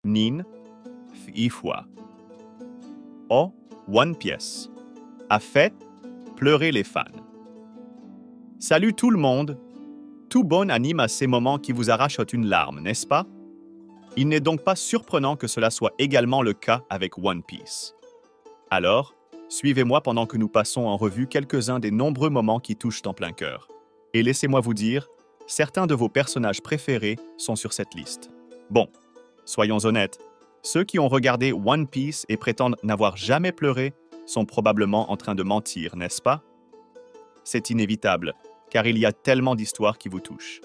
Nin, Ifwa. O, One Piece. A fait pleurer les fans. Salut tout le monde! Tout bon anime a ces moments qui vous arrachent une larme, n'est-ce pas? Il n'est donc pas surprenant que cela soit également le cas avec One Piece. Alors, suivez-moi pendant que nous passons en revue quelques-uns des nombreux moments qui touchent en plein cœur. Et laissez-moi vous dire, certains de vos personnages préférés sont sur cette liste. Bon, soyons honnêtes, ceux qui ont regardé One Piece et prétendent n'avoir jamais pleuré sont probablement en train de mentir, n'est-ce pas? C'est inévitable, car il y a tellement d'histoires qui vous touchent.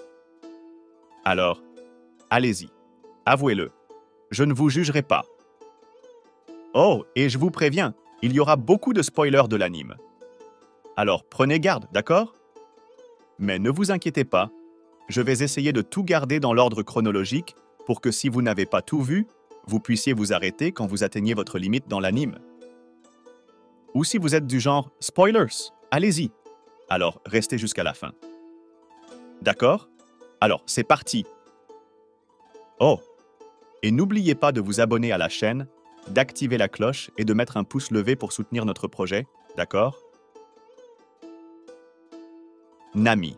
Alors, allez-y, avouez-le, je ne vous jugerai pas. Oh, et je vous préviens, il y aura beaucoup de spoilers de l'anime. Alors prenez garde, d'accord? Mais ne vous inquiétez pas, je vais essayer de tout garder dans l'ordre chronologique pour que si vous n'avez pas tout vu, vous puissiez vous arrêter quand vous atteignez votre limite dans l'anime. Ou si vous êtes du genre « spoilers », allez-y. Alors restez jusqu'à la fin. D'accord? Alors c'est parti. Oh! Et n'oubliez pas de vous abonner à la chaîne, d'activer la cloche et de mettre un pouce levé pour soutenir notre projet, d'accord? Nami.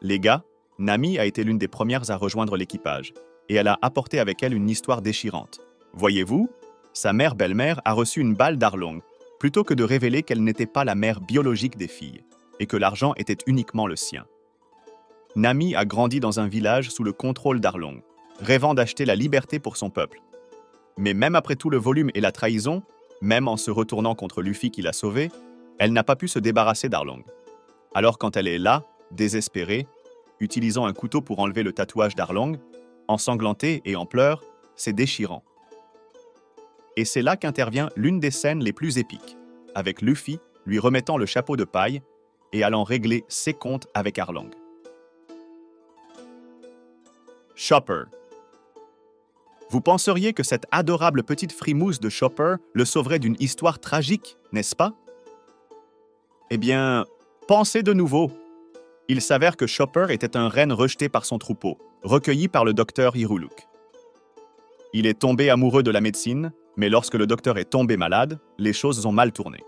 Les gars, Nami a été l'une des premières à rejoindre l'équipage, et elle a apporté avec elle une histoire déchirante. Voyez-vous, sa mère belle-mère a reçu une balle d'Arlong, plutôt que de révéler qu'elle n'était pas la mère biologique des filles, et que l'argent était uniquement le sien. Nami a grandi dans un village sous le contrôle d'Arlong, rêvant d'acheter la liberté pour son peuple. Mais même après tout le volume et la trahison, même en se retournant contre Luffy qui l'a sauvée, elle n'a pas pu se débarrasser d'Arlong. Alors quand elle est là, désespérée, utilisant un couteau pour enlever le tatouage d'Arlong, ensanglantée et en pleurs, c'est déchirant. Et c'est là qu'intervient l'une des scènes les plus épiques, avec Luffy lui remettant le chapeau de paille et allant régler ses comptes avec Arlong. Chopper. Vous penseriez que cette adorable petite frimousse de Chopper le sauverait d'une histoire tragique, n'est-ce pas? Eh bien, pensez de nouveau. Il s'avère que Chopper était un renne rejeté par son troupeau, recueilli par le docteur Hiruluk. Il est tombé amoureux de la médecine, mais lorsque le docteur est tombé malade, les choses ont mal tourné.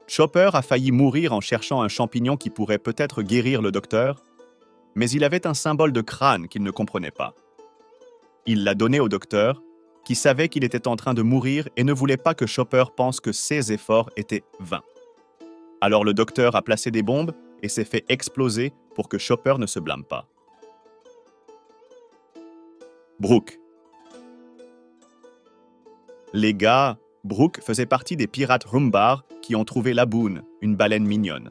Chopper a failli mourir en cherchant un champignon qui pourrait peut-être guérir le docteur, mais il avait un symbole de crâne qu'il ne comprenait pas. Il l'a donné au docteur, qui savait qu'il était en train de mourir et ne voulait pas que Chopper pense que ses efforts étaient vains. Alors le docteur a placé des bombes et s'est fait exploser pour que Chopper ne se blâme pas. Brook. Les gars, Brook faisait partie des pirates Rumbar qui ont trouvé Laboon, une baleine mignonne.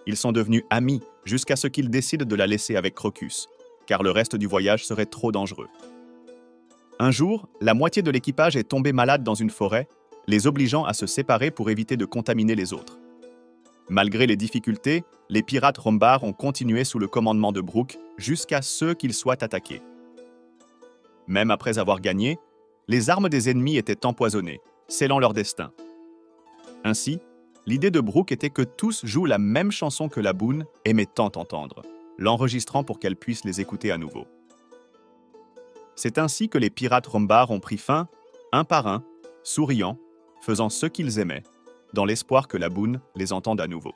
Ils sont devenus amis jusqu'à ce qu'ils décident de la laisser avec Crocus, car le reste du voyage serait trop dangereux. Un jour, la moitié de l'équipage est tombée malade dans une forêt, les obligeant à se séparer pour éviter de contaminer les autres. Malgré les difficultés, les pirates Rumbar ont continué sous le commandement de Brook jusqu'à ce qu'ils soient attaqués. Même après avoir gagné, les armes des ennemis étaient empoisonnées, scellant leur destin. Ainsi, l'idée de Brook était que tous jouent la même chanson que Laboon aimait tant entendre, l'enregistrant pour qu'elle puisse les écouter à nouveau. C'est ainsi que les pirates Rumbar ont pris fin, un par un, souriant, faisant ce qu'ils aimaient, dans l'espoir que Laboon les entende à nouveau.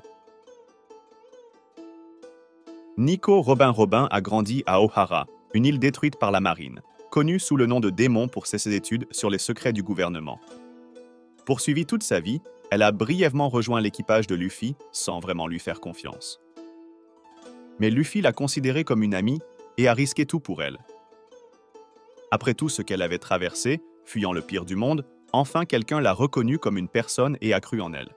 Nico Robin Robin a grandi à Ohara, une île détruite par la marine, connue sous le nom de Démon pour ses études sur les secrets du gouvernement. Poursuivie toute sa vie, elle a brièvement rejoint l'équipage de Luffy sans vraiment lui faire confiance. Mais Luffy l'a considérée comme une amie et a risqué tout pour elle. Après tout ce qu'elle avait traversé, fuyant le pire du monde, enfin quelqu'un l'a reconnue comme une personne et a cru en elle.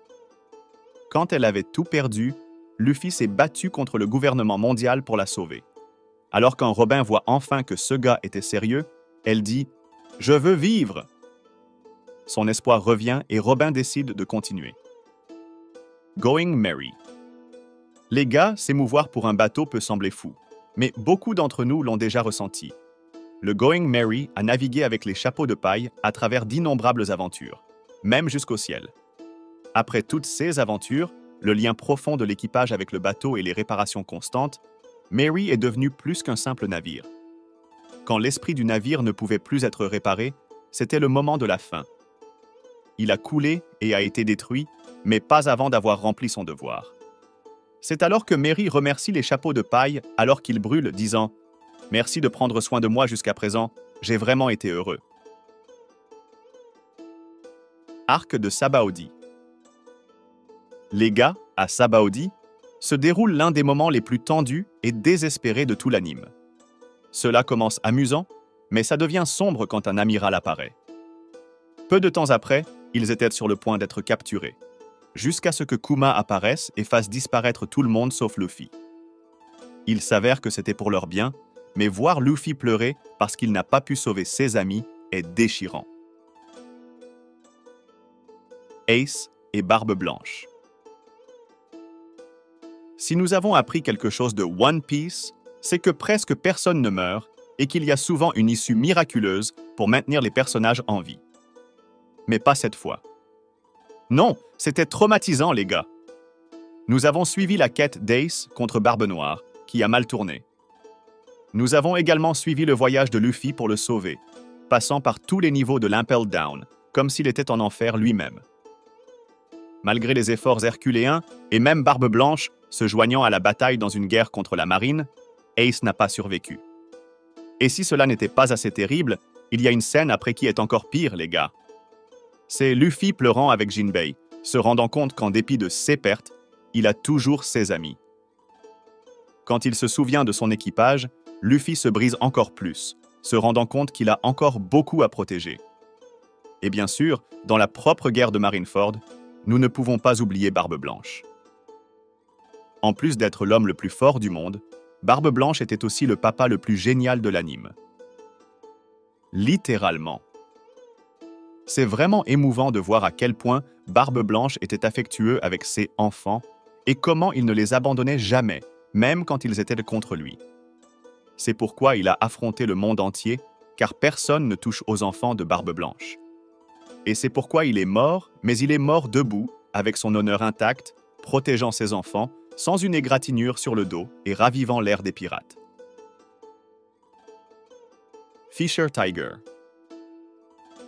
Quand elle avait tout perdu, Luffy s'est battu contre le gouvernement mondial pour la sauver. Alors quand Robin voit enfin que ce gars était sérieux, elle dit « Je veux vivre !» Son espoir revient et Robin décide de continuer. Going Merry. Les gars, s'émouvoir pour un bateau peut sembler fou, mais beaucoup d'entre nous l'ont déjà ressenti. Le Going Merry a navigué avec les chapeaux de paille à travers d'innombrables aventures, même jusqu'au ciel. Après toutes ces aventures, le lien profond de l'équipage avec le bateau et les réparations constantes, Merry est devenu plus qu'un simple navire. quand l'esprit du navire ne pouvait plus être réparé, c'était le moment de la fin. Il a coulé et a été détruit, mais pas avant d'avoir rempli son devoir. C'est alors que Merry remercie les chapeaux de paille alors qu'ils brûlent, disant « Merci de prendre soin de moi jusqu'à présent, j'ai vraiment été heureux. » Arc de Sabaody. Les gars, à Sabaody, se déroule l'un des moments les plus tendus et désespérés de tout l'anime. Cela commence amusant, mais ça devient sombre quand un amiral apparaît. Peu de temps après, ils étaient sur le point d'être capturés, jusqu'à ce que Kuma apparaisse et fasse disparaître tout le monde sauf Luffy. Il s'avère que c'était pour leur bien, mais voir Luffy pleurer parce qu'il n'a pas pu sauver ses amis est déchirant. Ace et Barbe Blanche. Si nous avons appris quelque chose de One Piece, c'est que presque personne ne meurt et qu'il y a souvent une issue miraculeuse pour maintenir les personnages en vie. Mais pas cette fois. Non, c'était traumatisant, les gars. Nous avons suivi la quête d'Ace contre Barbe Noire, qui a mal tourné. Nous avons également suivi le voyage de Luffy pour le sauver, passant par tous les niveaux de l'Impel Down, comme s'il était en enfer lui-même. Malgré les efforts herculéens, et même Barbe Blanche se joignant à la bataille dans une guerre contre la marine, Ace n'a pas survécu. Et si cela n'était pas assez terrible, il y a une scène après qui est encore pire, les gars. C'est Luffy pleurant avec Jinbei, se rendant compte qu'en dépit de ses pertes, il a toujours ses amis. Quand il se souvient de son équipage, Luffy se brise encore plus, se rendant compte qu'il a encore beaucoup à protéger. Et bien sûr, dans la propre guerre de Marineford, nous ne pouvons pas oublier Barbe Blanche. En plus d'être l'homme le plus fort du monde, Barbe Blanche était aussi le papa le plus génial de l'anime. Littéralement. C'est vraiment émouvant de voir à quel point Barbe Blanche était affectueux avec ses enfants et comment il ne les abandonnait jamais, même quand ils étaient contre lui. C'est pourquoi il a affronté le monde entier, car personne ne touche aux enfants de Barbe Blanche. Et c'est pourquoi il est mort, mais il est mort debout, avec son honneur intact, protégeant ses enfants, sans une égratignure sur le dos et ravivant l'ère des pirates. Fisher Tiger.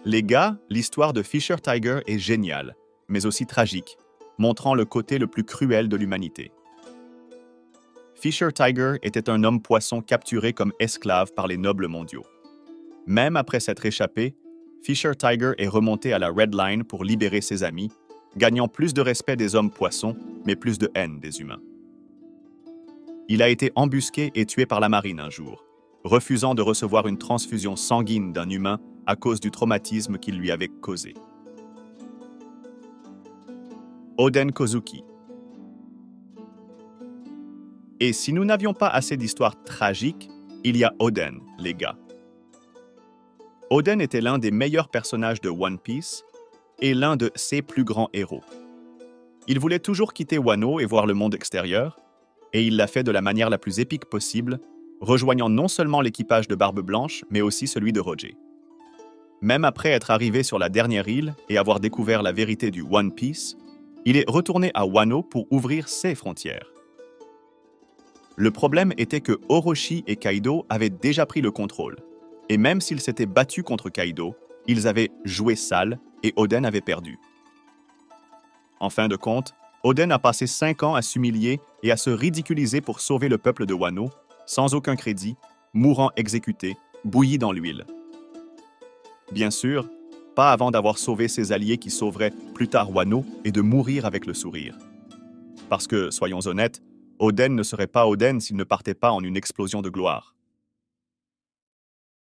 Les gars, l'histoire de Fisher Tiger est géniale, mais aussi tragique, montrant le côté le plus cruel de l'humanité. Fisher Tiger était un homme-poisson capturé comme esclave par les nobles mondiaux. Même après s'être échappé, Fisher Tiger est remonté à la Red Line pour libérer ses amis, gagnant plus de respect des hommes-poissons, mais plus de haine des humains. Il a été embusqué et tué par la marine un jour, refusant de recevoir une transfusion sanguine d'un humain à cause du traumatisme qu'il lui avait causé. Oden Kozuki. Et si nous n'avions pas assez d'histoires tragiques, il y a Oden, les gars. Oden était l'un des meilleurs personnages de One Piece et l'un de ses plus grands héros. Il voulait toujours quitter Wano et voir le monde extérieur, et il l'a fait de la manière la plus épique possible, rejoignant non seulement l'équipage de Barbe Blanche, mais aussi celui de Roger. Même après être arrivé sur la dernière île et avoir découvert la vérité du One Piece, il est retourné à Wano pour ouvrir ses frontières. Le problème était que Orochi et Kaido avaient déjà pris le contrôle, et même s'ils s'étaient battus contre Kaido, ils avaient joué sale et Oden avait perdu. En fin de compte, Oden a passé 5 ans à s'humilier et à se ridiculiser pour sauver le peuple de Wano, sans aucun crédit, mourant exécuté, bouilli dans l'huile. Bien sûr, pas avant d'avoir sauvé ses alliés qui sauveraient plus tard Wano et de mourir avec le sourire. Parce que, soyons honnêtes, Oden ne serait pas Oden s'il ne partait pas en une explosion de gloire.